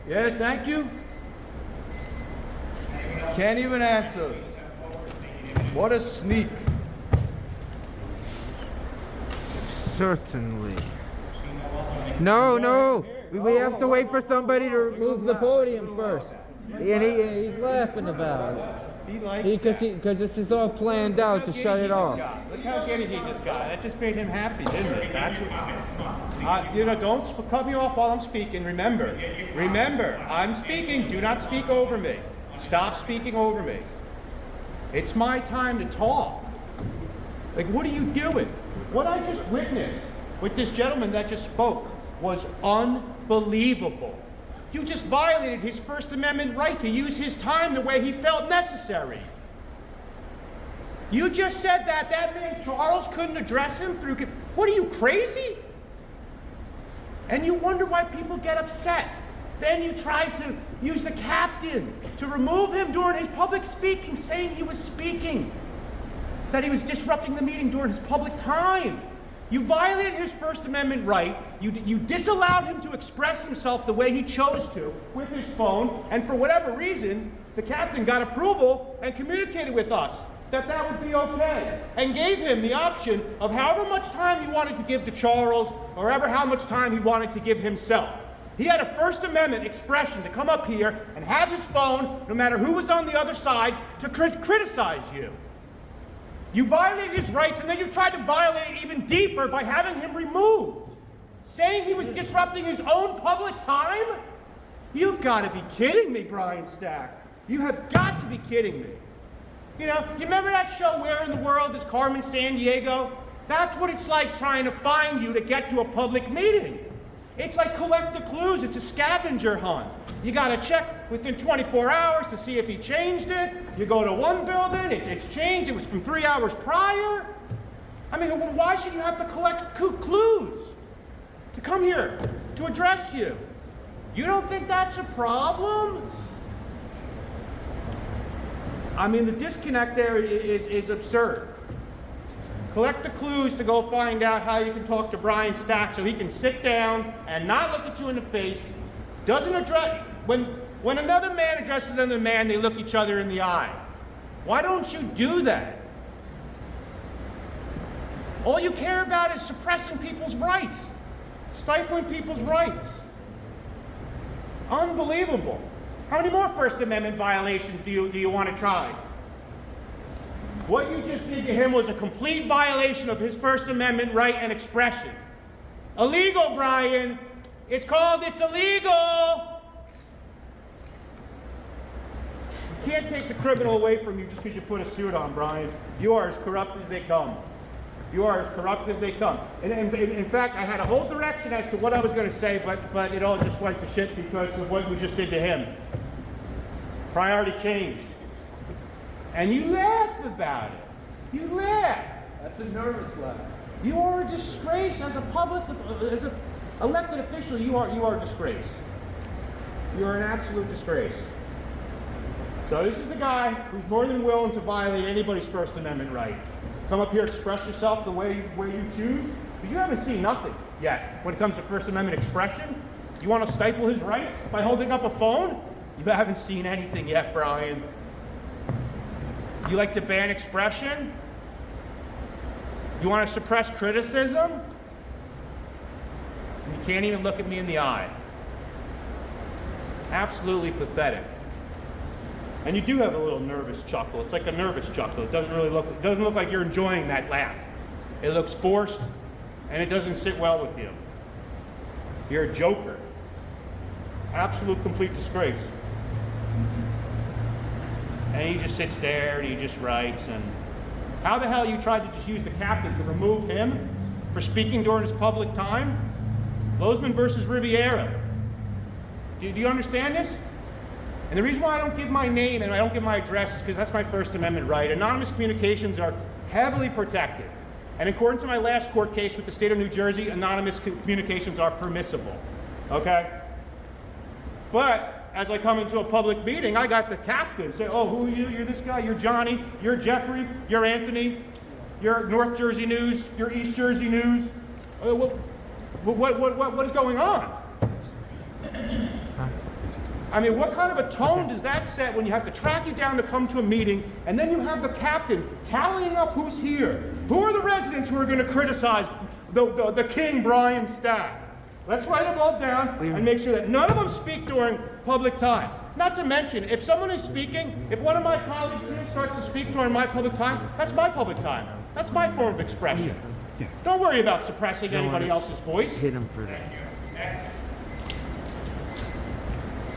Yeah, thank you. Can't even answer. What a sneak. Certainly. No. We have to wait for somebody to remove the podium first. And he's laughing about it. Because this is all planned out to shut it off. Look how giddy he just got. That just made him happy, didn't it? That's what. Don't cut me off while I'm speaking. Remember, I'm speaking. Do not speak over me. Stop speaking over me. It's my time to talk. Like, what are you doing? What I just witnessed with this gentleman that just spoke was unbelievable. You just violated his First Amendment right to use his time the way he felt necessary. You just said that man Charles couldn't address him through... What are you, crazy? And you wonder why people get upset. Then you tried to use the captain to remove him during his public speaking, saying he was speaking, that he was disrupting the meeting during his public time. You violated his First Amendment right. You disallowed him to express himself the way he chose to with his phone, and for whatever reason, the captain got approval and communicated with us that would be okay, and gave him the option of however much time he wanted to give to Charles, or how much time he wanted to give himself. He had a First Amendment expression to come up here and have his phone, no matter who was on the other side, to criticize you. You violated his rights, and then you tried to violate it even deeper by having him removed, saying he was disrupting his own public time? You've got to be kidding me, Brian Stack. You have got to be kidding me. You remember that show, Where in the World is Carmen Sandiego? That's what it's like trying to find you to get to a public meeting. It's like Collect the Clues. It's a scavenger hunt. You got to check within 24 hours to see if he changed it. You go to one building, it's changed. It was from 3 hours prior. I mean, why should you have to collect clues to come here to address you? You don't think that's a problem? I mean, the disconnect there is absurd. Collect the clues to go find out how you can talk to Brian Stack so he can sit down and not look at you in the face. Doesn't address, when another man addresses another man, they look each other in the eye. Why don't you do that? All you care about is suppressing people's rights, stifling people's rights. Unbelievable. How many more First Amendment violations do you want to try? What you just did to him was a complete violation of his First Amendment right and expression. Illegal, Brian. It's illegal. You can't take the criminal away from you just because you put a suit on, Brian. You are as corrupt as they come. You are as corrupt as they come. And in fact, I had a whole direction as to what I was going to say, but it all just went to shit because of what we just did to him. Priority changed. And you laugh about it. You laugh. That's a nervous laugh. You are a disgrace as as an elected official. You are a disgrace. You are an absolute disgrace. So this is the guy who's more than willing to violate anybody's First Amendment right. Come up here, express yourself the way you choose, because you haven't seen nothing yet when it comes to First Amendment expression. You want to stifle his rights by holding up a phone? You haven't seen anything yet, Brian. You like to ban expression? You want to suppress criticism? You can't even look at me in the eye. Absolutely pathetic. And you do have a little nervous chuckle. It's like a nervous chuckle. It doesn't look like you're enjoying that laugh. It looks forced, and it doesn't sit well with you. You're a joker. Absolute complete disgrace. And he just sits there and he just writes. And how the hell you tried to just use the captain to remove him for speaking during his public time? Lozman versus Riviera. Do you understand this? And the reason why I don't give my name and I don't give my address is because that's my First Amendment right. Anonymous communications are heavily protected. And according to my last court case with the state of New Jersey, anonymous communications are permissible. Okay? But as I come into a public meeting, I got the captain say, oh, who are you? You're this guy, you're Johnny, you're Jeffrey, you're Anthony, you're North Jersey News, you're East Jersey News. What is going on? I mean, what kind of a tone does that set when you have to track you down to come to a meeting, and then you have the captain tallying up who's here? Who are the residents who are going to criticize the King Brian Stack? Let's write them all down and make sure that none of them speak during public time. Not to mention, if someone is speaking, if one of my colleagues here starts to speak during my public time, that's my public time. That's my form of expression. Don't worry about suppressing anybody else's voice. Hit him for that.